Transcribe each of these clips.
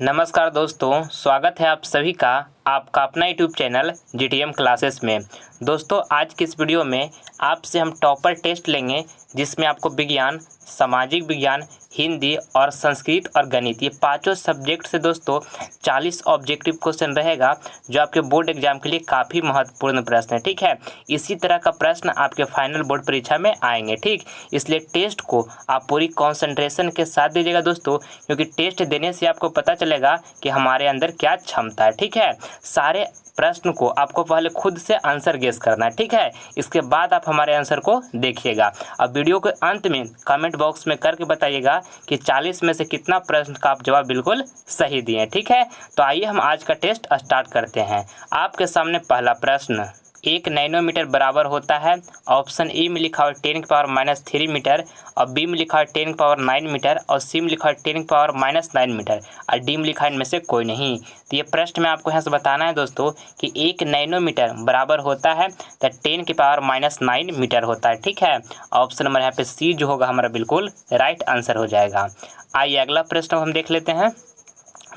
नमस्कार दोस्तों, स्वागत है आप सभी का आपका अपना यूट्यूब चैनल जीटीएम क्लासेस में। दोस्तों, आज की इस वीडियो में आपसे हम टॉपर टेस्ट लेंगे, जिसमें आपको विज्ञान, सामाजिक विज्ञान, हिंदी और संस्कृत और गणित ये पांचों सब्जेक्ट से दोस्तों 40 ऑब्जेक्टिव क्वेश्चन रहेगा, जो आपके बोर्ड एग्जाम के लिए काफ़ी महत्वपूर्ण प्रश्न है। ठीक है, इसी तरह का प्रश्न आपके फाइनल बोर्ड परीक्षा में आएंगे। ठीक, इसलिए टेस्ट को आप पूरी कॉन्सेंट्रेशन के साथ दीजिएगा दोस्तों, क्योंकि टेस्ट देने से आपको पता चलेगा कि हमारे अंदर क्या क्षमता है। ठीक है, सारे प्रश्न को आपको पहले खुद से आंसर गेस करना है। ठीक है, इसके बाद आप हमारे आंसर को देखिएगा। अब वीडियो के अंत में कमेंट बॉक्स में करके बताइएगा कि 40 में से कितना प्रश्न का आप जवाब बिल्कुल सही दिए। ठीक है, तो आइए हम आज का टेस्ट स्टार्ट करते हैं। आपके सामने पहला प्रश्न, 1 नैनोमीटर बराबर होता है। ऑप्शन ए में लिखा हुआ 10⁻³ मीटर, और बी में लिखा है 10⁻9 मीटर, और सी में लिखा है 10⁻−9 मीटर, और डी में लिखा है इनमें से कोई नहीं। तो ये प्रश्न में आपको यहाँ से बताना है दोस्तों कि 1 नैनोमीटर बराबर होता है तो 10⁻9 मीटर होता है। ठीक है, ऑप्शन नंबर यहाँ पे सी जो होगा हमारा बिल्कुल राइट आंसर हो जाएगा। आइए अगला प्रश्न हम देख लेते हैं।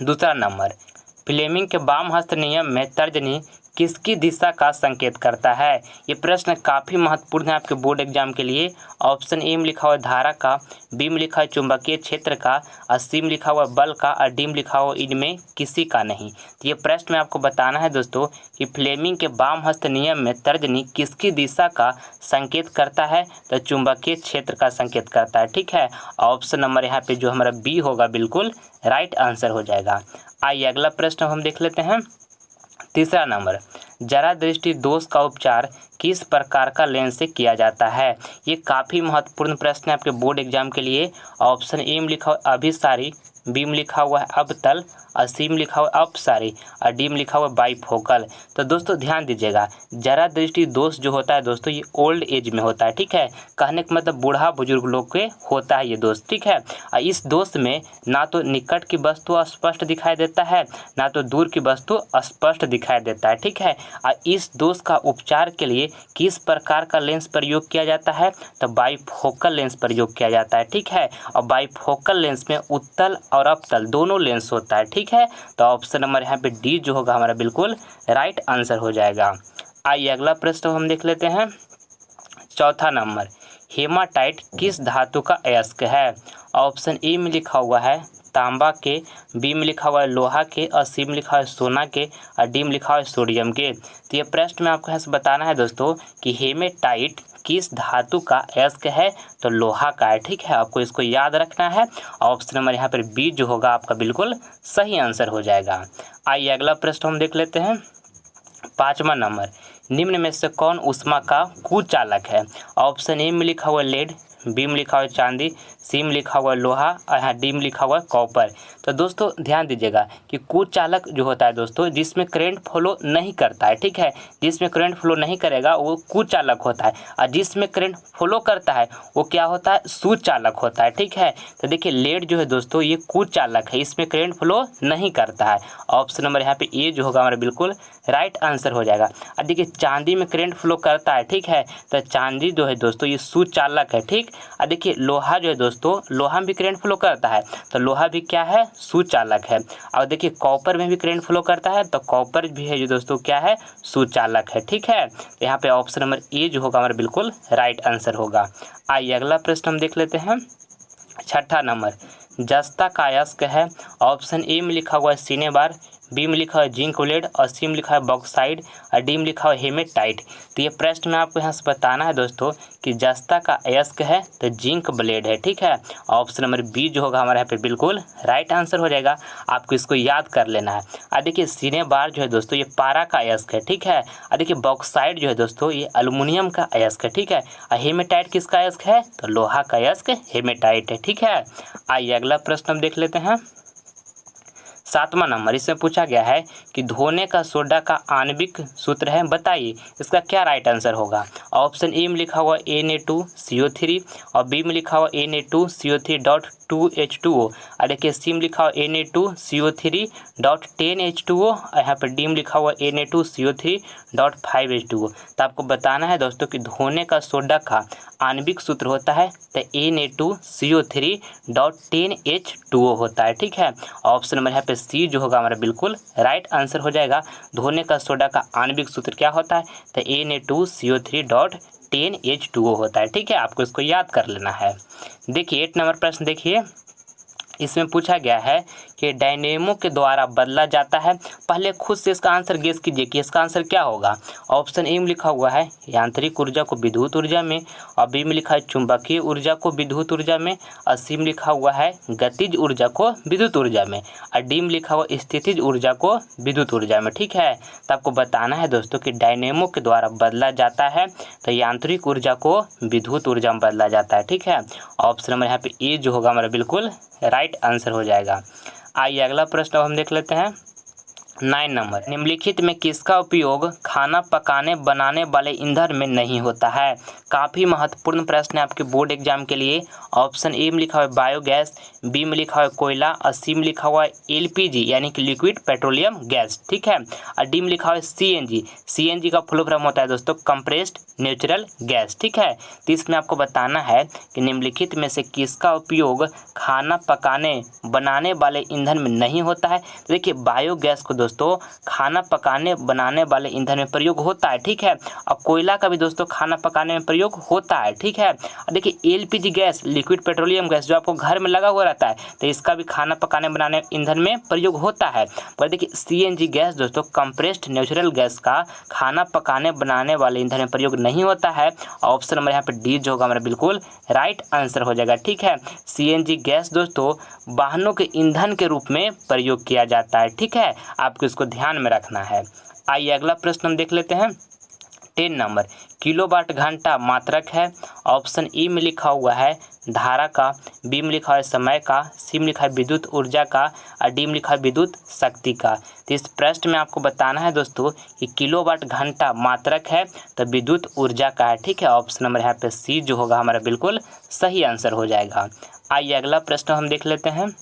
दूसरा नंबर, फ्लेमिंग के वाम हस्त नियम में तर्जनी किसकी दिशा का संकेत करता है। ये प्रश्न काफ़ी महत्वपूर्ण है आपके बोर्ड एग्जाम के लिए। ऑप्शन ए में लिखा हुआ धारा का, बी में लिखा है चुंबकीय क्षेत्र का, और सी में लिखा हुआ बल का, और डी में लिखा हुआ इनमें किसी का नहीं। तो ये प्रश्न में आपको बताना है दोस्तों कि फ्लेमिंग के वाम हस्त नियम में तर्जनी किसकी दिशा का संकेत करता है, तो चुंबकीय क्षेत्र का संकेत करता है। ठीक है, ऑप्शन नंबर यहाँ पे जो हमारा बी होगा बिल्कुल राइट आंसर हो जाएगा। आइए अगला प्रश्न हम देख लेते हैं। तीसरा नंबर, जरा दृष्टि दोष का उपचार किस प्रकार का लेंस से किया जाता है। ये काफ़ी महत्वपूर्ण प्रश्न है आपके बोर्ड एग्जाम के लिए। ऑप्शन ए में लिखा हुआ अभिसारी, बी में लिखा हुआ है अवतल, और सी में लिखा हुआ अपसारी, और डी में लिखा हुआ बाइफोकल। तो दोस्तों ध्यान दीजिएगा, जरा दृष्टि दोष जो होता है दोस्तों ये ओल्ड एज में होता है। ठीक है, कहने का मतलब बूढ़ा बुजुर्ग लोग के होता है ये दोष। ठीक है, और इस दोष में ना तो निकट की वस्तु स्पष्ट दिखाई देता है, ना तो दूर की वस्तु स्पष्ट दिखाई देता है। ठीक है, और इस दोष का उपचार के लिए किस प्रकार का लेंस प्रयोग किया जाता है, तो बाइफोकल लेंस प्रयोग किया जाता है। ठीक है, और बाइफोकल लेंस में उत्तल और अपतल दोनों लेंस होता है। ठीक है, तो ऑप्शन नंबर यहाँ पे डी जो होगा हमारा बिल्कुल राइट आंसर हो जाएगा। आइए अगला प्रश्न हम देख लेते हैं। चौथा नंबर, हेमाटाइट किस धातु का अयस्क है। ऑप्शन ए में लिखा हुआ है तांबा के, बी में लिखा हुआ है लोहा के, और सी में लिखा हुआ है सोना के, और डी में लिखा हुआ है सोडियम के। तो ये प्रश्न में आपको यहाँ से बताना है दोस्तों कि हेमेटाइट किस धातु का अयस्क है, तो लोहा का है। ठीक है, आपको इसको याद रखना है। ऑप्शन नंबर यहाँ पर बी जो होगा आपका बिल्कुल सही आंसर हो जाएगा। आइए अगला प्रश्न हम देख लेते हैं। पाँचवा नंबर, निम्न में से कौन ऊष्मा का कुचालक है। ऑप्शन ए में लिखा हुआ लेड, बी में लिखा हुआ चांदी, सी में लिखा हुआ लोहा, और यहाँ डी में लिखा हुआ कॉपर। तो दोस्तों ध्यान दीजिएगा कि कुचालक जो होता है दोस्तों जिसमें करंट फ्लो नहीं करता है। ठीक है, जिसमें करंट फ्लो नहीं करेगा वो कुचालक होता है, और जिसमें करंट फ्लो करता है वो क्या होता है, सुचालक होता है। ठीक है, तो देखिए लेड जो है दोस्तों ये कुचालक है, इसमें करंट फ्लो नहीं करता है। ऑप्शन नंबर यहाँ पे ए जो होगा हमारा बिल्कुल राइट आंसर हो जाएगा। और देखिए चांदी में करंट फ्लो करता है। ठीक है, तो चांदी जो है दोस्तों ये सुचालक है। ठीक, और देखिए लोहा जो है दोस्तों लोहा में भी करंट फ्लो करता है, तो लोहा भी क्या है, सुचालक है। और देखिए कॉपर में भी करंट फ्लो करता है, तो कॉपर भी है जो दोस्तों क्या है, सुचालक है। ठीक है, तो यहाँ पे ऑप्शन नंबर ए जो होगा हमारा बिल्कुल राइट आंसर होगा। आइए अगला प्रश्न हम देख लेते हैं। छठा नंबर, जस्ता का अयस्क है। ऑप्शन ए में लिखा हुआ है सिनेबार, बी में लिखा है जिंक लेड, और सी में लिखा है बॉक्साइड, और डी में लिखा है हेमेटाइट। तो ये प्रश्न में आपको यहाँ से बताना है दोस्तों कि जस्ता का अयस्क है तो जिंक ब्लेड है। ठीक है, ऑप्शन नंबर बी जो होगा हमारे यहाँ पे बिल्कुल राइट आंसर हो जाएगा। आपको इसको याद कर लेना है। और देखिए सिनेबार जो है दोस्तों ये पारा का अयस्क है। ठीक है, और देखिए बॉक्साइड जो है दोस्तों ये एल्युमिनियम का अयस्क है। ठीक है, और हेमेटाइट किसका अयस्क है, तो लोहा का अयस्क हेमेटाइट है। ठीक है, आइए अगला प्रश्न हम देख लेते हैं। सातवां नंबर, इसमें पूछा गया है कि धोने का सोडा का आणविक सूत्र है, बताइए इसका क्या राइट आंसर होगा। ऑप्शन ए में लिखा हुआ Na2CO3, और बी में लिखा हुआ Na2CO3 2H2O। और देखिए सी में लिखा हुआ Na2CO3.10H2O और यहाँ पर डी में लिखा हुआ Na2CO3.5H2O। तो आपको बताना है दोस्तों कि धोने का सोडा का आणविक सूत्र होता है तो Na2CO3.10H2O होता है। ठीक है, ऑप्शन नंबर यहाँ पे सी जो होगा हमारा बिल्कुल राइट आंसर हो जाएगा। धोने का सोडा का आणविक सूत्र क्या होता है तो Na2CO3.10H2O होता है। ठीक है, आपको इसको याद कर लेना है। देखिए 8 नंबर प्रश्न देखिए, इसमें पूछा गया है कि डायनेमो के द्वारा बदला जाता है। पहले खुद से इसका आंसर गेस कीजिए कि इसका आंसर क्या होगा। ऑप्शन ए में लिखा हुआ है यांत्रिक ऊर्जा को विद्युत ऊर्जा में, और बी में लिखा है चुंबकीय ऊर्जा को विद्युत ऊर्जा में, और सी में लिखा हुआ है गतिज ऊर्जा को विद्युत ऊर्जा में, और डी में लिखा हुआ स्थितिज ऊर्जा को विद्युत ऊर्जा में। ठीक है, तो आपको बताना है दोस्तों कि डायनेमो के द्वारा बदला जाता है तो यांत्रिक ऊर्जा को विद्युत ऊर्जा में बदला जाता है। ठीक है, ऑप्शन नंबर यहाँ पे ए जो होगा हमारा बिल्कुल राइट आंसर हो जाएगा। आइए अगला प्रश्न अब हम देख लेते हैं 9 नंबर, निम्नलिखित में किसका उपयोग खाना पकाने बनाने वाले ईंधन में नहीं होता है। काफ़ी महत्वपूर्ण प्रश्न है आपके बोर्ड एग्जाम के लिए। ऑप्शन ए में लिखा हुआ है बायोगैस, बी में लिखा हुआ है कोयला, और सी में लिखा हुआ है एलपीजी यानी कि लिक्विड पेट्रोलियम गैस। ठीक है, और डी में लिखा हुआ है सीएनजी। सीएनजी का फुल फॉर्म होता है दोस्तों कंप्रेस्ड नेचुरल गैस। ठीक है, तो इसमें आपको बताना है कि निम्नलिखित में से किसका उपयोग खाना पकाने बनाने वाले ईंधन में नहीं होता है। तो देखिए बायोगैस को दोस्तों खाना पकाने बनाने वाले ईंधन में प्रयोग होता है। ठीक है, और कोयला का भी दोस्तों खाना पकाने में प्रयोग होता है। ठीक है, और देखिए LPG gas liquid petroleum gas जो आपको घर में लगा हुआ रहता है तो इसका भी खाना पकाने बनाने ईंधन में प्रयोग होता है। पर देखिए सीएनजी गैस दोस्तों कंप्रेस्ड नेचुरल गैस का खाना पकाने बनाने वाले ईंधन में प्रयोग नहीं होता है। ऑप्शन नंबर यहाँ पे डी जो होगा हमारा बिल्कुल राइट आंसर हो जाएगा। ठीक है, सीएनजी गैस दोस्तों वाहनों के ईंधन के रूप में प्रयोग किया जाता है। ठीक है, आपको इसको ध्यान में रखना है। आइए अगला प्रश्न हम देख लेते हैं 10 नंबर, किलोवाट घंटा मात्रक है। ऑप्शन ई में लिखा हुआ है धारा का, बी में लिखा है समय का, सी में लिखा है विद्युत ऊर्जा का, और डी में लिखा है विद्युत शक्ति का। तो इस प्रश्न में आपको बताना है दोस्तों कि किलोवाट घंटा मात्रक है तो विद्युत ऊर्जा का है। ठीक है, ऑप्शन नंबर यहाँ पे सी जो होगा हमारा बिल्कुल सही आंसर हो जाएगा। आइए अगला प्रश्न हम देख लेते हैं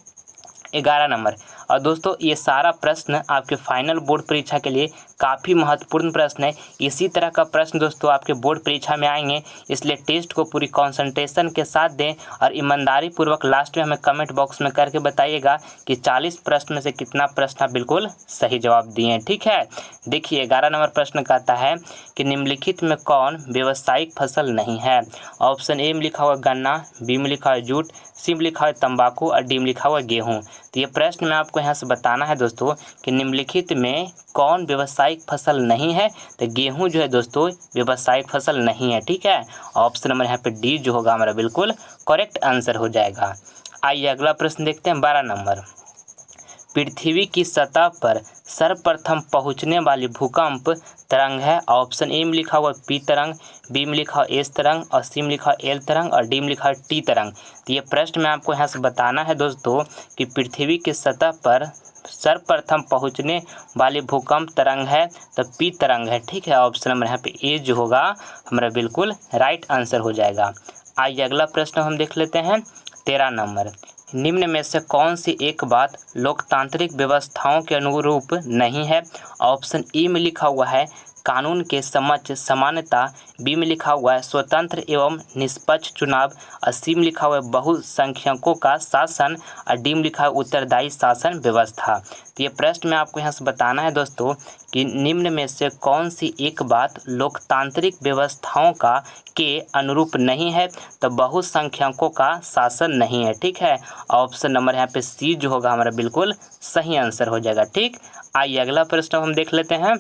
11 नंबर, और दोस्तों ये सारा प्रश्न आपके फाइनल बोर्ड परीक्षा के लिए काफ़ी महत्वपूर्ण प्रश्न है। इसी तरह का प्रश्न दोस्तों आपके बोर्ड परीक्षा में आएंगे, इसलिए टेस्ट को पूरी कंसंट्रेशन के साथ दें और ईमानदारी पूर्वक लास्ट में हमें कमेंट बॉक्स में करके बताइएगा कि 40 प्रश्न में से कितना प्रश्न आप बिल्कुल सही जवाब दिए हैं। ठीक है, देखिए 11 नंबर प्रश्न कहता है कि निम्नलिखित में कौन व्यावसायिक फसल नहीं है। ऑप्शन ए में लिखा हुआ गन्ना, बी में लिखा हुआ जूट, सी में लिखा हुआ तंबाकू, और डी में लिखा हुआ गेहूँ। तो ये प्रश्न में आपको यहाँ से बताना है दोस्तों कि निम्नलिखित में कौन व्यावसायिक फसल नहीं है। तो गेहूं जो है दोस्तों व्यावसायिक फसल नहीं है। ठीक है, ऑप्शन नंबर यहाँ पे डी जो होगा हमारा बिल्कुल करेक्ट आंसर हो जाएगा। आइए अगला प्रश्न देखते हैं 12 नंबर, पृथ्वी की सतह पर सर्वप्रथम पहुंचने वाली भूकंप तरंग है। ऑप्शन ए में लिखा हुआ पी तरंग, बी में लिखा हुआ एस तरंग, और सी में लिखा हुआ एल तरंग, और डी में लिखा हुआ टी तरंग। तो ये प्रश्न में आपको यहाँ से बताना है दोस्तों कि पृथ्वी की सतह पर सर्वप्रथम पहुंचने वाली भूकंप तरंग है तो पी तरंग है। ठीक है, ऑप्शन नंबर यहाँ पे ए जो होगा हमारा बिल्कुल राइट आंसर हो जाएगा। आइए अगला प्रश्न हम देख लेते हैं 13 नंबर, निम्न में से कौन सी एक बात लोकतांत्रिक व्यवस्थाओं के अनुरूप नहीं है। ऑप्शन ई में लिखा हुआ है कानून के समक्ष समानता, बी में लिखा हुआ है स्वतंत्र एवं निष्पक्ष चुनाव, और सी में लिखा हुआ है बहुसंख्यकों का शासन, और डी में लिखा है उत्तरदायी शासन व्यवस्था। तो ये प्रश्न में आपको यहाँ से बताना है दोस्तों कि निम्न में से कौन सी एक बात लोकतांत्रिक व्यवस्थाओं का के अनुरूप नहीं है। तो बहुसंख्यकों का शासन नहीं है। ठीक है, ऑप्शन नंबर यहाँ पे सी जो होगा हमारा बिल्कुल सही आंसर हो जाएगा। ठीक, आइए अगला प्रश्न हम देख लेते हैं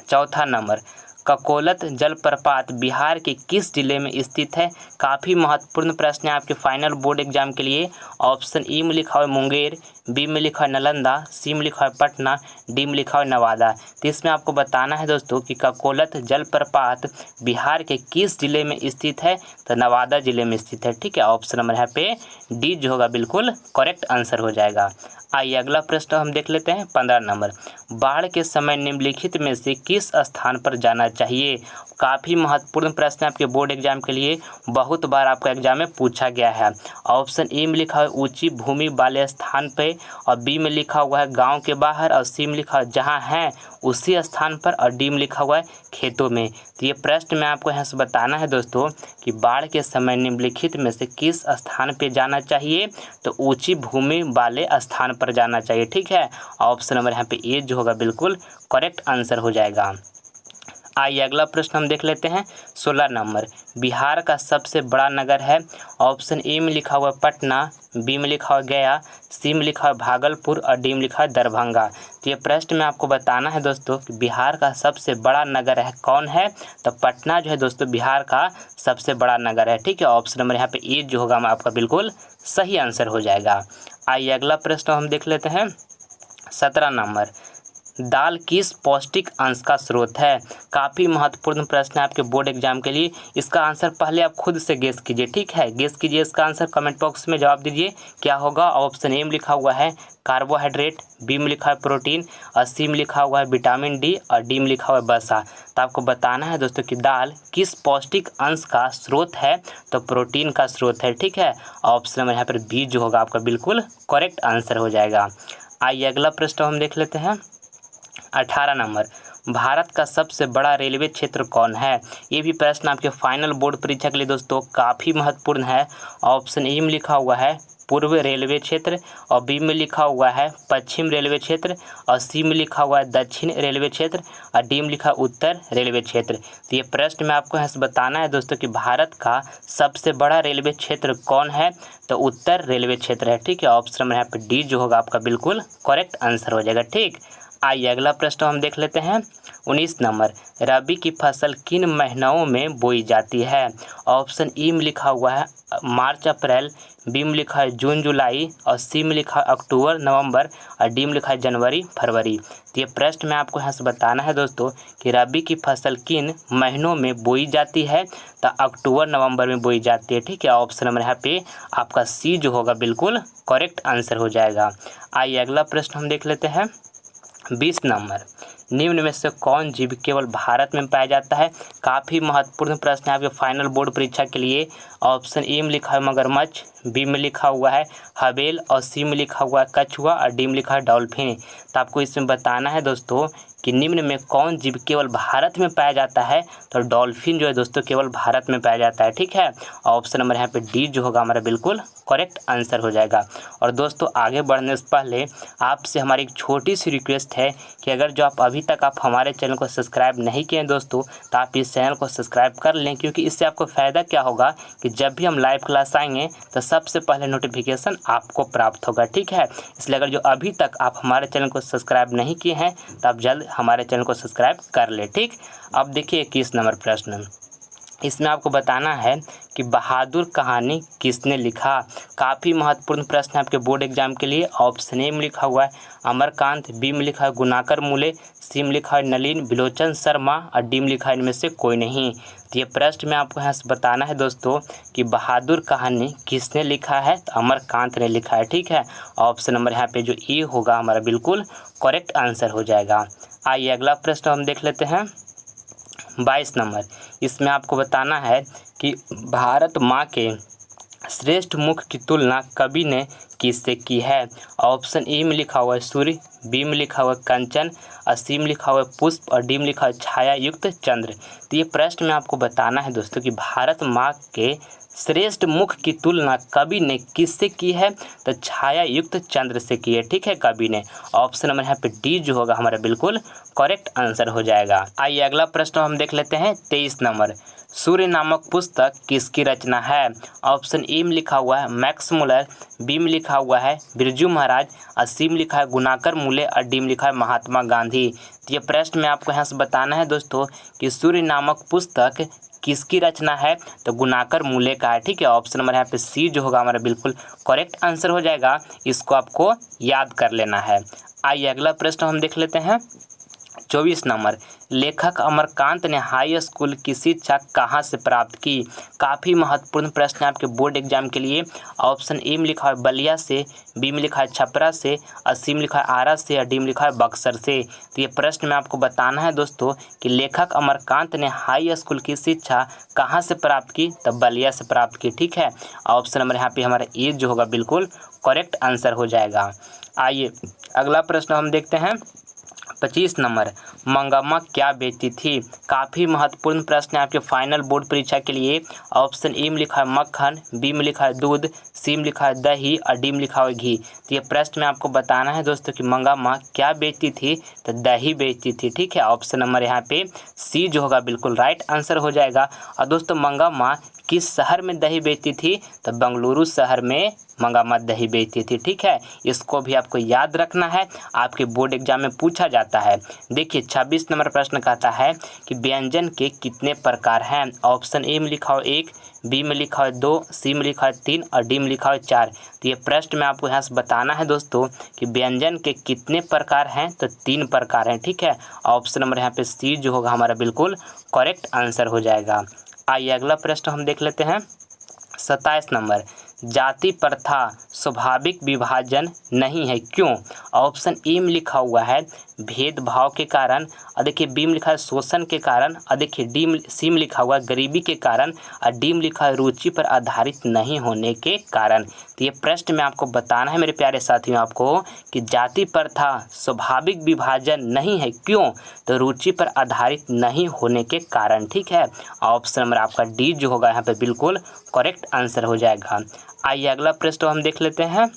14 नंबर, ककोलत जलप्रपात बिहार के किस जिले में स्थित है। काफ़ी महत्वपूर्ण प्रश्न है आपके फाइनल बोर्ड एग्जाम के लिए। ऑप्शन ई में लिखा हुआ है मुंगेर, बी में लिखा है नालंदा, सी में लिखा है पटना, डी में लिखा है नवादा। तो इसमें आपको बताना है दोस्तों कि ककोलत जलप्रपात बिहार के किस जिले में स्थित है। तो नवादा जिले में स्थित है। ठीक है, ऑप्शन नंबर यहाँ पे डी जो होगा बिल्कुल करेक्ट आंसर हो जाएगा। आइए अगला प्रश्न हम देख लेते हैं 15 नंबर, बाढ़ के समय निम्नलिखित में से किस स्थान पर जाना चाहिए। काफ़ी महत्वपूर्ण प्रश्न आपके बोर्ड एग्जाम के लिए, बहुत बार आपका एग्जाम में पूछा गया है। ऑप्शन ए में लिखा है ऊंची भूमि वाले स्थान पे, और बी में लिखा हुआ है गांव के बाहर, और सी में लिखा है जहां है उसी स्थान पर, और डी में लिखा हुआ है खेतों में। तो ये प्रश्न में आपको यहाँ से बताना है दोस्तों कि बाढ़ के समय निम्नलिखित में से किस स्थान पे जाना चाहिए, तो ऊंची भूमि वाले स्थान पर जाना चाहिए। ठीक है, ऑप्शन नंबर यहाँ पे ए जो होगा बिल्कुल करेक्ट आंसर हो जाएगा। आइए अगला प्रश्न हम देख लेते हैं। 16 नंबर, बिहार का सबसे बड़ा नगर है। ऑप्शन ए में लिखा हुआ पटना, बी में लिखा हुआ गया, सी में लिखा हुआ भागलपुर, और डी में लिखा है दरभंगा। तो ये प्रश्न में आपको बताना है दोस्तों कि बिहार का सबसे बड़ा नगर है कौन है, तो पटना जो है दोस्तों बिहार का सबसे बड़ा नगर है। ठीक है, ऑप्शन नंबर यहाँ पे ए जो होगा आपका बिल्कुल सही आंसर हो जाएगा। आइए अगला प्रश्न हम देख लेते हैं। 17 नंबर, दाल किस पौष्टिक अंश का स्रोत है। काफ़ी महत्वपूर्ण प्रश्न है आपके बोर्ड एग्जाम के लिए। इसका आंसर पहले आप खुद से गेस कीजिए। ठीक है, गेस कीजिए इसका आंसर, कमेंट बॉक्स में जवाब दीजिए क्या होगा। ऑप्शन ए में लिखा हुआ है कार्बोहाइड्रेट, बी में लिखा है प्रोटीन, और सी में लिखा हुआ है विटामिन डी, और डी में लिखा हुआ है वसा। तो आपको बताना है दोस्तों कि दाल किस पौष्टिक अंश का स्रोत है, तो प्रोटीन का स्रोत है। ठीक है, ऑप्शन नंबर यहाँ पर बी जो होगा आपका बिल्कुल करेक्ट आंसर हो जाएगा। आइए अगला प्रश्न हम देख लेते हैं। 18 नंबर, भारत का सबसे बड़ा रेलवे क्षेत्र कौन है। ये भी प्रश्न आपके फाइनल बोर्ड परीक्षा के लिए दोस्तों काफ़ी महत्वपूर्ण है। ऑप्शन ए में लिखा हुआ है पूर्व रेलवे क्षेत्र, और बी में लिखा हुआ है पश्चिम रेलवे क्षेत्र, और सी में लिखा हुआ है दक्षिण रेलवे क्षेत्र, और डी में लिखा उत्तर रेलवे क्षेत्र। तो ये प्रश्न में आपको यहाँ से बताना है दोस्तों कि भारत का सबसे बड़ा रेलवे क्षेत्र कौन है, तो उत्तर रेलवे क्षेत्र है। ठीक है, ऑप्शन में यहाँ पे डी जो होगा आपका बिल्कुल करेक्ट आंसर हो जाएगा। ठीक, आइए अगला प्रश्न हम देख लेते हैं। 19 नंबर, रबी की फसल किन महीनों में बोई जाती है। ऑप्शन ई में लिखा हुआ है मार्च अप्रैल, बी में लिखा है जून जुलाई, और सी में लिखा है अक्टूबर नवंबर, और डी में लिखा है जनवरी फरवरी। तो ये प्रश्न में आपको यहाँ से बताना है दोस्तों कि रबी की फसल किन महीनों में बोई जाती है, तो अक्टूबर नवंबर में बोई जाती है। ठीक है, ऑप्शन नंबर यहाँ पे आपका सी जो होगा बिल्कुल करेक्ट आंसर हो जाएगा। आइए अगला प्रश्न हम देख लेते हैं। 20 नंबर, निम्न में से कौन जीव केवल भारत में पाया जाता है। काफ़ी महत्वपूर्ण प्रश्न है आपके फाइनल बोर्ड परीक्षा के लिए। ऑप्शन ए में लिखा है मगरमच्छ, बी में लिखा हुआ है हवेल, और सी में लिखा हुआ है कछुआ, और डी में लिखा है डॉल्फिन। तो आपको इसमें बताना है दोस्तों कि निम्न में कौन जीव केवल भारत में पाया जाता है, तो डॉल्फिन जो है दोस्तों केवल भारत में पाया जाता है। ठीक है, ऑप्शन नंबर यहाँ पे डी जो होगा हमारा बिल्कुल करेक्ट आंसर हो जाएगा। और दोस्तों आगे बढ़ने से पहले आपसे हमारी एक छोटी सी रिक्वेस्ट है कि अगर जो आप अभी तक आप हमारे चैनल को सब्सक्राइब नहीं किए हैं दोस्तों, तो आप इस चैनल को सब्सक्राइब कर लें, क्योंकि इससे आपको फ़ायदा क्या होगा कि जब भी हम लाइव क्लास आएंगे तो सबसे पहले नोटिफिकेशन आपको प्राप्त होगा। ठीक है, इसलिए अगर जो अभी तक आप हमारे चैनल को सब्सक्राइब नहीं किए हैं तो आप जल्द हमारे चैनल को सब्सक्राइब कर ले। ठीक, अब देखिए 21 नंबर प्रश्न, इसमें आपको बताना है कि बहादुर कहानी किसने लिखा। काफ़ी महत्वपूर्ण प्रश्न है आपके बोर्ड एग्जाम के लिए। ऑप्शन ए में लिखा हुआ है अमरकांत, बी में लिखा है गुनाकर मूले, सी में लिखा है नलिन बिलोचन शर्मा, और डी में लिखा है इनमें से कोई नहीं। तो ये प्रश्न में आपको यहाँ से बताना है दोस्तों कि बहादुर कहानी किसने लिखा है, तो अमरकांत ने लिखा है। ठीक है, ऑप्शन नंबर यहाँ पे जो ए होगा हमारा बिल्कुल करेक्ट आंसर हो जाएगा। आइए अगला प्रश्न हम देख लेते हैं। 22 नंबर, इसमें आपको बताना है कि भारत माँ के श्रेष्ठ मुख की तुलना कवि ने किससे की है। ऑप्शन ए में लिखा हुआ है सूर्य, बी में लिखा हुआ है कंचन, और सी में लिखा हुआ है पुष्प, और डी में लिखा है छाया युक्त चंद्र। तो ये प्रश्न में आपको बताना है दोस्तों कि भारत माँ के श्रेष्ठ मुख की तुलना कवि ने किससे की है, तो छाया युक्त चंद्र से की है। ठीक है, कवि ने। ऑप्शन नंबर यहाँ पे डी जो होगा हमारा बिल्कुल करेक्ट आंसर हो जाएगा। आइए अगला प्रश्न हम देख लेते हैं। 23 नंबर, सूर्य नामक पुस्तक किसकी रचना है। ऑप्शन ए में लिखा हुआ है मैक्स मुलर, बी में लिखा हुआ है बिरजू महाराज, और सी में लिखा है गुनाकर मूले, और डी में लिखा है महात्मा गांधी। तो ये प्रश्न में आपको यहाँ से बताना है दोस्तों कि सूर्य नामक पुस्तक किसकी रचना है, तो गुनाकर मूले का है। ठीक है, ऑप्शन नंबर यहाँ पे सी जो होगा हमारा बिल्कुल करेक्ट आंसर हो जाएगा। इसको आपको याद कर लेना है। आइए अगला प्रश्न हम देख लेते हैं। 24 नंबर, लेखक अमरकांत ने हाई स्कूल की शिक्षा कहाँ से प्राप्त की? काफ़ी महत्वपूर्ण प्रश्न है आपके बोर्ड एग्जाम के लिए। ऑप्शन ए में लिखा है बलिया से, बी में लिखा है छपरा से, और सी में लिखा है आरा से, और डी में लिखा है बक्सर से। तो ये प्रश्न में आपको बताना है दोस्तों कि लेखक अमरकांत ने हाई स्कूल की शिक्षा कहाँ से प्राप्त की? तो बलिया से प्राप्त की। ठीक है, ऑप्शन नंबर यहाँ पे हमारा ए जो होगा बिल्कुल करेक्ट आंसर हो जाएगा। आइए अगला प्रश्न हम देखते हैं। 25 नंबर, मंगम्मा क्या बेचती थी? काफ़ी महत्वपूर्ण प्रश्न है आपके फाइनल बोर्ड परीक्षा के लिए। ऑप्शन ए में लिखा है मक्खन, बी में लिखा है दूध, सी में लिखा है दही, और डी में लिखा है घी। तो ये प्रश्न में आपको बताना है दोस्तों कि मंगम्मा क्या बेचती थी? तो दही बेचती थी। ठीक है, ऑप्शन नंबर यहाँ पे सी जो होगा बिल्कुल राइट आंसर हो जाएगा। और दोस्तों मंगम्मा किस शहर में दही बेचती थी? तो बेंगलुरु शहर में मंगम्मा दही बेचती थी। ठीक है, इसको भी आपको याद रखना है, आपके बोर्ड एग्जाम में पूछा जाता है। देखिए 26 नंबर प्रश्न कहता है कि व्यंजन के कितने प्रकार हैं? ऑप्शन ए में लिखा हो 1, बी में लिखा है 2, सी में लिखा है 3, और डी में लिखा है 4। तो ये प्रश्न में आपको यहाँ से बताना है दोस्तों कि व्यंजन के कितने प्रकार हैं? तो 3 प्रकार हैं। ठीक है, ऑप्शन नंबर यहाँ पे सी जो होगा हमारा बिल्कुल करेक्ट आंसर हो जाएगा। आइए अगला प्रश्न हम देख लेते हैं। 27 नंबर, जाति प्रथा स्वाभाविक विभाजन नहीं है, क्यों? ऑप्शन ए में लिखा हुआ है भेदभाव के कारण, और देखिए बी में लिखा है शोषण के कारण, और देखिए सी में लिखा हुआ है गरीबी के कारण, और डी में लिखा है रुचि पर आधारित नहीं होने के कारण। तो ये प्रश्न में आपको बताना है मेरे प्यारे साथियों आपको कि जाति प्रथा स्वाभाविक विभाजन नहीं है, क्यों? तो रुचि पर आधारित नहीं होने के कारण। ठीक है, ऑप्शन नंबर आपका डी जो होगा यहाँ पे बिल्कुल करेक्ट आंसर हो जाएगा। आइए अगला प्रश्न हम देख लेते हैं।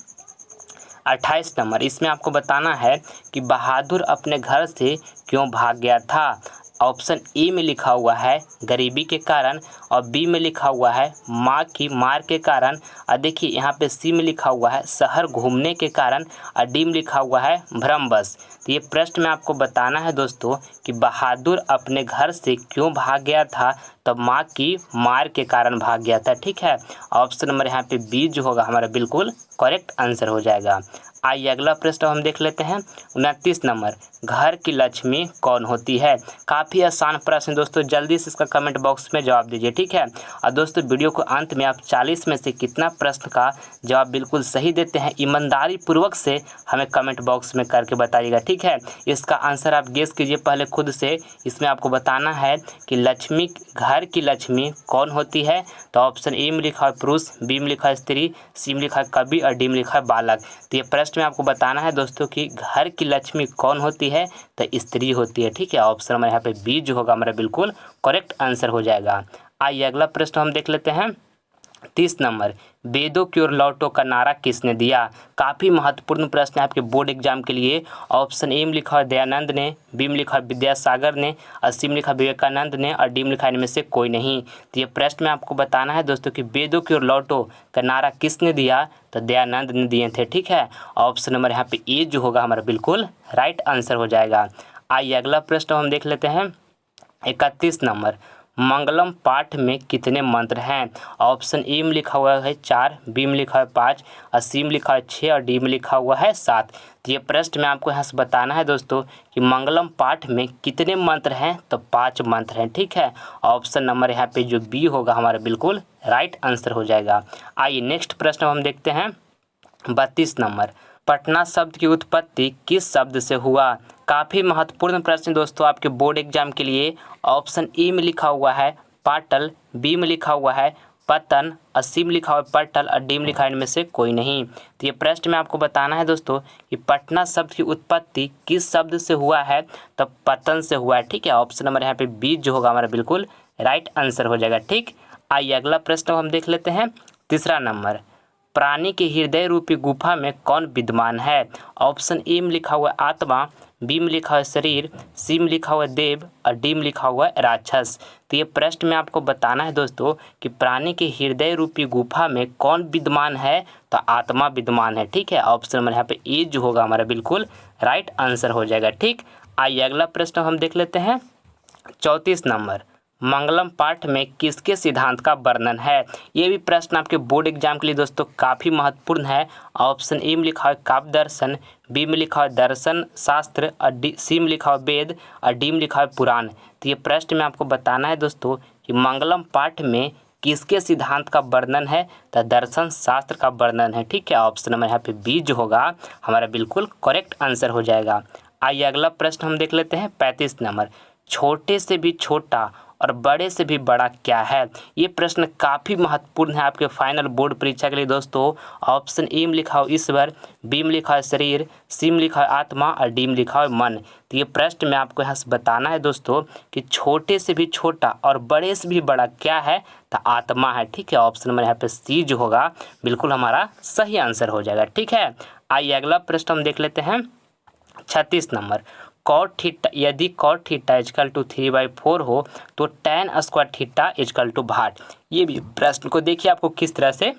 28 नंबर, इसमें आपको बताना है कि बहादुर अपने घर से क्यों भाग गया था? ऑप्शन ए में लिखा हुआ है गरीबी के कारण, और बी में लिखा हुआ है माँ की मार के कारण, और देखिए यहाँ पे सी में लिखा हुआ है शहर घूमने के कारण, और डी में लिखा हुआ है भ्रमवश। तो ये प्रश्न में आपको बताना है दोस्तों कि बहादुर अपने घर से क्यों भाग गया था? तो माँ की मार के कारण भाग गया था। ठीक है, ऑप्शन नंबर यहाँ पे बी जो होगा हमारा बिल्कुल करेक्ट आंसर हो जाएगा। आइए अगला प्रश्न हम देख लेते हैं। 29 नंबर, घर की लक्ष्मी कौन होती है? काफ़ी आसान प्रश्न दोस्तों, जल्दी से इसका कमेंट बॉक्स में जवाब दीजिए। ठीक है, और दोस्तों वीडियो को अंत में आप 40 में से कितना प्रश्न का जवाब बिल्कुल सही देते हैं ईमानदारी पूर्वक से हमें कमेंट बॉक्स में करके बताइएगा। ठीक है, इसका आंसर आप गेस कीजिए पहले खुद से। इसमें आपको बताना है कि लक्ष्मी, घर की लक्ष्मी कौन होती है? तो ऑप्शन ए में लिखा है पुरुष, बी में लिखा है स्त्री, सी में लिखा है कवि, और डी में लिखा है बालक। तो ये प्रश्न में आपको बताना है दोस्तों कि घर की लक्ष्मी कौन होती है? तो स्त्री होती है। ठीक है, ऑप्शन नंबर यहाँ पे बी जो होगा हमारा बिल्कुल करेक्ट आंसर हो जाएगा। आइए अगला प्रश्न हम देख लेते हैं। 30 नंबर, वेदों की ओर लौटो का नारा किसने दिया? काफ़ी महत्वपूर्ण प्रश्न है आपके बोर्ड एग्जाम के लिए। ऑप्शन ए में लिखा है दयानंद ने, बी में लिखा है विद्यासागर ने, और सी में लिखा है विवेकानंद ने, और डी में लिखा है इनमें से कोई नहीं। तो ये प्रश्न में आपको बताना है दोस्तों कि वेदों की ओर लौटो का नारा किसने दिया? तो दयानंद ने दिए थे। ठीक है, ऑप्शन नंबर यहाँ पे ए जो होगा हमारा बिल्कुल राइट आंसर हो जाएगा। आइए अगला प्रश्न हम देख लेते हैं। 31 नंबर, मंगलम पाठ में कितने मंत्र हैं? ऑप्शन ए में लिखा हुआ है 4, बी में लिखा है 5, और सी में लिखा है 6, और डी में लिखा हुआ है 7। तो ये प्रश्न में आपको यहाँ से बताना है दोस्तों कि मंगलम पाठ में कितने मंत्र हैं? तो 5 मंत्र हैं। ठीक है, ऑप्शन नंबर यहाँ पे जो बी होगा हमारा बिल्कुल राइट आंसर हो जाएगा। आइए नेक्स्ट प्रश्न हम देखते हैं। 32 नंबर, पटना शब्द की उत्पत्ति किस शब्द से हुआ? काफ़ी महत्वपूर्ण प्रश्न दोस्तों आपके बोर्ड एग्जाम के लिए। ऑप्शन ए में लिखा हुआ है पाटल, बी में लिखा हुआ है पतन, और सी में लिखा हुआ है पटल, और डी में लिखा है इनमें से कोई नहीं। तो ये प्रश्न में आपको बताना है दोस्तों कि पटना शब्द की उत्पत्ति किस शब्द से हुआ है? तो पतन से हुआ है। ठीक है, ऑप्शन नंबर यहाँ पे बी जो होगा हमारा बिल्कुल राइट आंसर हो जाएगा। ठीक, आइए अगला प्रश्न हम देख लेते हैं। 3 नंबर, प्राणी के हृदय रूपी गुफा में कौन विद्यमान है? ऑप्शन ए में लिखा हुआ है आत्मा, बी में लिखा हुआ है शरीर, सी में लिखा हुआ है देव, और डी में लिखा हुआ है राक्षस। तो ये प्रश्न में आपको बताना है दोस्तों कि प्राणी के हृदय रूपी गुफा में कौन विद्यमान है? तो आत्मा विद्यमान है। ठीक है, ऑप्शन नंबर यहाँ पे ए जो होगा हमारा बिल्कुल राइट आंसर हो जाएगा। ठीक, आइए अगला प्रश्न हम देख लेते हैं। 34 नंबर, मंगलम पाठ में किसके सिद्धांत का वर्णन है। ये भी प्रश्न आपके बोर्ड एग्जाम के लिए दोस्तों काफ़ी महत्वपूर्ण है। ऑप्शन ए में लिखा है काव्य दर्शन, बी में लिखा है दर्शन शास्त्र, और सी में लिखा है वेद, और डी में लिखा है पुराण। तो ये प्रश्न में आपको बताना है दोस्तों कि मंगलम पाठ में किसके सिद्धांत का वर्णन है, तो दर्शन शास्त्र का वर्णन है। ठीक है, ऑप्शन नंबर यहाँ पे बी जो होगा हमारा बिल्कुल करेक्ट आंसर हो जाएगा। आइए अगला प्रश्न हम देख लेते हैं 35 नंबर। छोटे से भी छोटा और बड़े से भी बड़ा क्या है। ये प्रश्न काफ़ी महत्वपूर्ण है आपके फाइनल बोर्ड परीक्षा के लिए दोस्तों। ऑप्शन ए में लिखा हो ईश्वर, बी में लिखा है शरीर, सी में लिखा है आत्मा, और डी में लिखा है मन। तो ये प्रश्न में आपको यहाँ से बताना है दोस्तों कि छोटे से भी छोटा और बड़े से भी बड़ा क्या है, तो आत्मा है। ठीक है, ऑप्शन नंबर यहाँ पे सी जो होगा बिल्कुल हमारा सही आंसर हो जाएगा। ठीक है, आइए अगला प्रश्न हम देख लेते हैं 36 नंबर। कॉट थीटा, यदि कॉट थीटा इजकल टू 3/4 हो तो tan square theta equal to भाट। ये भी प्रश्न को देखिए आपको किस तरह से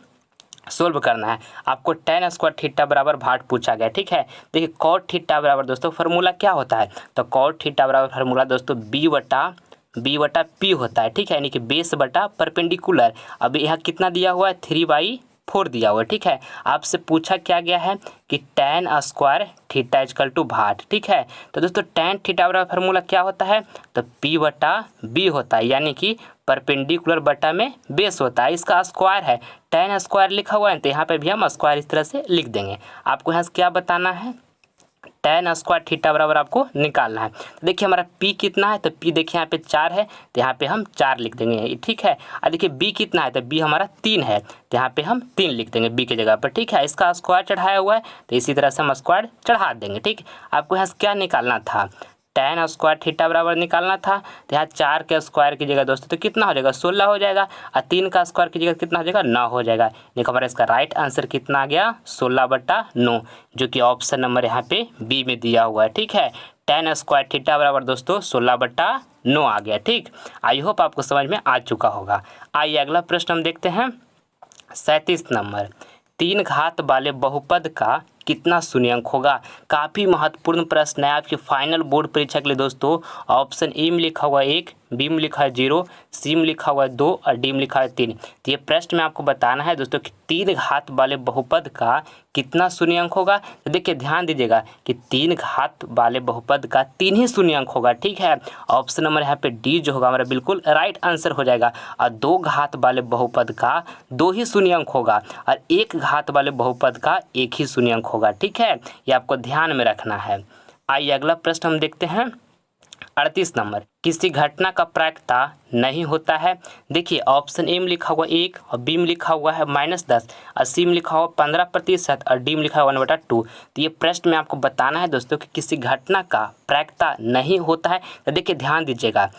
सोल्व करना है। आपको tan स्क्वायर थीटा बराबर भाट पूछा गया। ठीक है, देखिए कॉट थीटा बराबर दोस्तों फार्मूला क्या होता है, तो कॉट थीटा बराबर फार्मूला दोस्तों बी बटा पी होता है। ठीक है, यानी कि बेस बटा परपेंडिकुलर। अब यहाँ कितना दिया हुआ है, 3/4 दिया हुआ है। ठीक है, आपसे पूछा क्या गया है कि tan square theta equal to भाट। ठीक है, तो दोस्तों tan थीटा बराबर फार्मूला क्या होता है, तो p बटा बी होता है, यानी कि परपेंडिकुलर बटा में बेस होता है। इसका स्क्वायर है, tan स्क्वायर लिखा हुआ है, तो यहाँ पे भी हम स्क्वायर इस तरह से लिख देंगे। आपको यहाँ से क्या बताना है, tan स्क्वायर थीटा बराबर आपको निकालना है। तो देखिए हमारा p कितना है, तो p देखिए यहाँ पे 4 है, तो यहाँ पे हम 4 लिख देंगे। ठीक है, और देखिए b कितना है, तो b हमारा 3 है, तो यहाँ पे हम 3 लिख देंगे b की जगह पर। ठीक है, इसका स्क्वायर चढ़ाया हुआ है, तो इसी तरह से हम स्क्वायर चढ़ा देंगे। ठीक, आपको यहाँ से क्या निकालना था, tan स्क्वायर थीटा बराबर निकालना था। तो यहाँ 4 के स्क्वायर की जगह दोस्तों तो कितना हो जाएगा, 16 हो जाएगा, और 3 का स्क्वायर की जगह कितना हो जाएगा, 9 हो जाएगा। देखो हमारा इसका राइट आंसर कितना आ गया, 16/9, जो कि ऑप्शन नंबर यहाँ पे बी में दिया हुआ है। ठीक है, tan स्क्वायर थीटा बराबर दोस्तों 16/9 आ गया। ठीक, आई होप आपको समझ में आ चुका होगा। आइए अगला प्रश्न हम देखते हैं 37 नंबर। 3 घात वाले बहुपद का कितना शून्यंक होगा। काफ़ी महत्वपूर्ण प्रश्न है आपकी फाइनल बोर्ड परीक्षा के लिए दोस्तों। ऑप्शन ए में लिखा हुआ 1, बी में लिखा है 0, सी में लिखा हुआ है 2, और डी में लिखा है 3। तो ये प्रश्न में आपको बताना है दोस्तों कि 3 घात वाले बहुपद का कितना शून्यंक होगा। तो देखिए ध्यान दीजिएगा कि 3 घात वाले बहुपद का 3 ही शून्यंक होगा। ठीक है, ऑप्शन नंबर यहाँ पे डी जो होगा हमारा बिल्कुल राइट आंसर हो जाएगा। और 2 घात वाले बहुपद का 2 ही शून्यंक होगा, और 1 घात वाले बहुपद का 1 ही शून्यंक होगा। ठीक है, ये आपको ध्यान में रखना है। आइए अगला प्रश्न हम देखते हैं 38 नंबर। किसी घटना का प्रायिकता नहीं होता है। देखिए ऑप्शन ए में लिखा हुआ 1, और बी में लिखा हुआ है -10, और सी में लिखा हुआ 15%, और डी में लिखा हुआ 1/2। तो ये प्रश्न में आपको बताना है दोस्तों कि किसी घटना का प्रायिकता नहीं होता है। तो देखिए ध्यान दीजिएगा,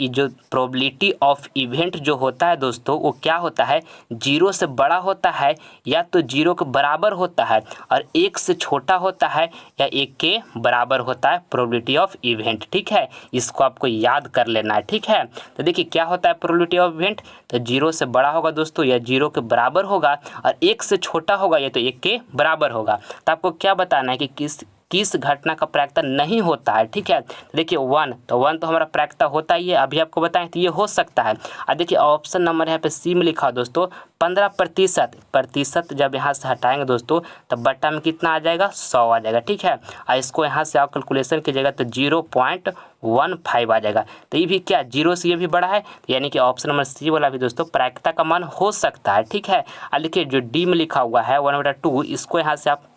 ये जो प्रोबेबिलिटी ऑफ इवेंट जो होता है दोस्तों वो क्या होता है, 0 से बड़ा होता है, या तो 0 के बराबर होता है, और 1 से छोटा होता है, या 1 के बराबर होता है प्रोबेबिलिटी ऑफ इवेंट। ठीक है, इसको आपको याद कर लेना है। ठीक है, तो देखिए क्या होता है प्रोबेबिलिटी ऑफ इवेंट, तो 0 से बड़ा होगा दोस्तों, या 0 के बराबर होगा, और 1 से छोटा होगा, या तो 1 के बराबर होगा। तो आपको क्या बताना है कि किस घटना का प्रायिकता नहीं होता है। ठीक है, देखिए 1 तो हमारा प्रायिकता होता ही है, अभी आपको बताएं तो ये हो सकता है। और देखिए ऑप्शन नंबर यहाँ पे सी में लिखा दोस्तों 15%। जब यहाँ से हटाएंगे दोस्तों तब बट्टा में कितना आ जाएगा, 100 आ जाएगा। ठीक है, और इसको यहाँ से आप कैलकुलेशन कीजिएगा तो 0.15 आ जाएगा। तो ये भी क्या 0 से ये भी बड़ा है, यानी कि ऑप्शन नंबर सी वाला भी दोस्तों प्रायिकता का मान हो सकता है। ठीक है, और देखिए जो डी में लिखा हुआ है 1/2, इसको यहाँ से आप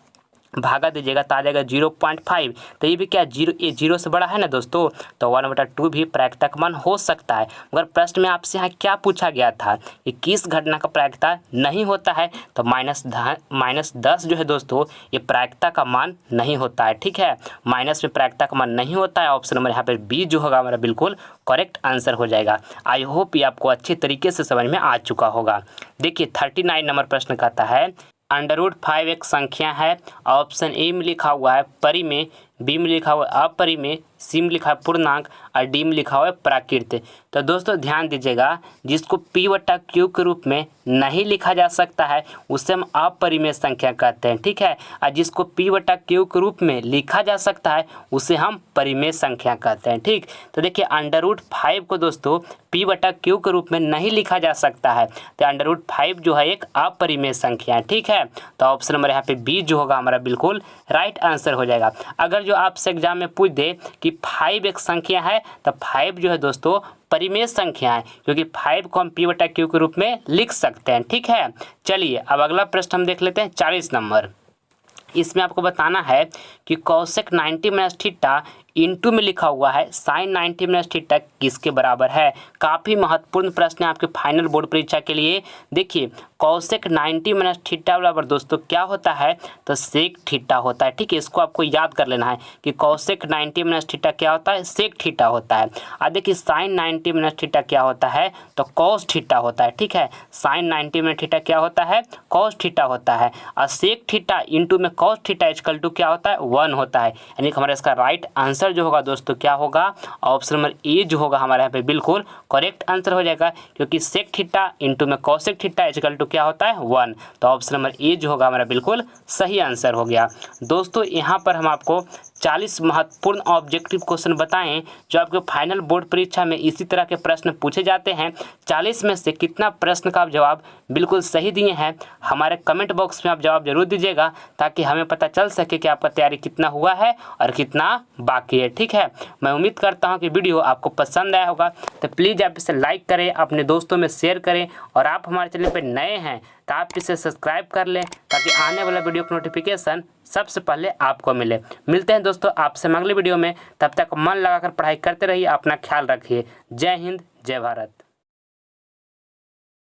भागा दीजिएगा तो आ जाएगा 0.5। तो ये भी क्या 0 से बड़ा है ना दोस्तों, तो 1/2 भी प्रायिकता का मान हो सकता है। मगर प्रश्न में आपसे यहाँ क्या पूछा गया था कि किस घटना का प्रायिकता नहीं होता है, तो -10 जो है दोस्तों ये प्रायिकता का मान नहीं होता है। ठीक है, माइनस में प्रायिकता का मान नहीं होता है। ऑप्शन नंबर यहाँ पर बी जो होगा हमारा बिल्कुल करेक्ट आंसर हो जाएगा। आई होप ये आपको अच्छे तरीके से समझ में आ चुका होगा। देखिए 39 नंबर प्रश्न कहता है √5 एक संख्या है। ऑप्शन ए में लिखा हुआ है परी में, बी में लिखा हुआ है अपरी में, सी में लिखा है पूर्णांक और डी में लिखा हुआ है प्राकृत। तो दोस्तों ध्यान दीजिएगा, जिसको p/q के रूप में नहीं लिखा जा सकता है उसे हम अपरिमेय संख्या कहते हैं, ठीक है। और जिसको p/q के रूप में लिखा जा सकता है उसे हम परिमेय संख्या कहते हैं, ठीक। तो देखिए √5 को दोस्तों p/q के रूप में नहीं लिखा जा सकता है, तो √5 जो है एक अपरिमेय संख्या है, ठीक है। तो ऑप्शन नंबर यहाँ पे बी जो होगा हमारा बिल्कुल राइट आंसर हो जाएगा। अगर जो आपसे एग्जाम में पूछ दे कि 5 एक संख्या है तो 5 जो है दोस्तों परिमेय संख्या है, क्योंकि 5 को हम p/q के रूप में लिख सकते हैं, ठीक है। चलिए अब अगला प्रश्न हम देख लेते हैं 40 नंबर। इसमें आपको बताना है कि कॉसेक 90 माइनस थीटा इंटू में लिखा हुआ है साइन 90 माइनस थीटा किसके बराबर है। काफ़ी महत्वपूर्ण प्रश्न है आपके फाइनल बोर्ड परीक्षा के लिए। देखिए कॉसेक 90 माइनस थीटा बराबर दोस्तों क्या होता है, तो सेक थीटा होता है, ठीक है। इसको आपको याद कर लेना है कि कॉसेक 90 माइनस थीटा क्या होता है, सेक थीटा होता है। और देखिए साइन 90 माइनस थीटा क्या होता है, तो कॉस थीटा होता है, ठीक है। साइन 90 माइनस थीटा क्या होता है, कॉस थीटा होता है। और सेक थीटा इंटू में कॉस थीटा इक्वल टू क्या होता है, 1 होता है। यानी कि हमारा इसका राइट आंसर जो होगा दोस्तों क्या होगा, ऑप्शन नंबर ए जो होगा हमारे यहाँ पे बिल्कुल करेक्ट आंसर हो जाएगा, क्योंकि सेक थीटा इंटू में कॉसेक थीटा इक्वल टू क्या होता है 1। तो ऑप्शन नंबर ए जो होगा हमारा बिल्कुल सही आंसर हो गया। दोस्तों यहाँ पर हम आपको 40 महत्वपूर्ण ऑब्जेक्टिव क्वेश्चन बताएं जो आपके फाइनल बोर्ड परीक्षा में इसी तरह के प्रश्न पूछे जाते हैं। 40 में से कितना प्रश्न का आप जवाब बिल्कुल सही दिए हैं, हमारे कमेंट बॉक्स में आप जवाब जरूर दीजिएगा, ताकि हमें पता चल सके कि आपका तैयारी कितना हुआ है और कितना बाकी है, ठीक है। मैं उम्मीद करता हूँ कि वीडियो आपको पसंद आया होगा, तो प्लीज़ आप इसे लाइक करें, अपने दोस्तों में शेयर करें, और आप हमारे चैनल पर नए हैं तो आप इसे सब्सक्राइब कर लें, ताकि आने वाला वीडियो का नोटिफिकेशन सबसे पहले आपको मिले। मिलते हैं दोस्तों आपसे अगले वीडियो में, तब तक मन लगाकर पढ़ाई करते रहिए, अपना ख्याल रखिए। जय हिंद, जय भारत।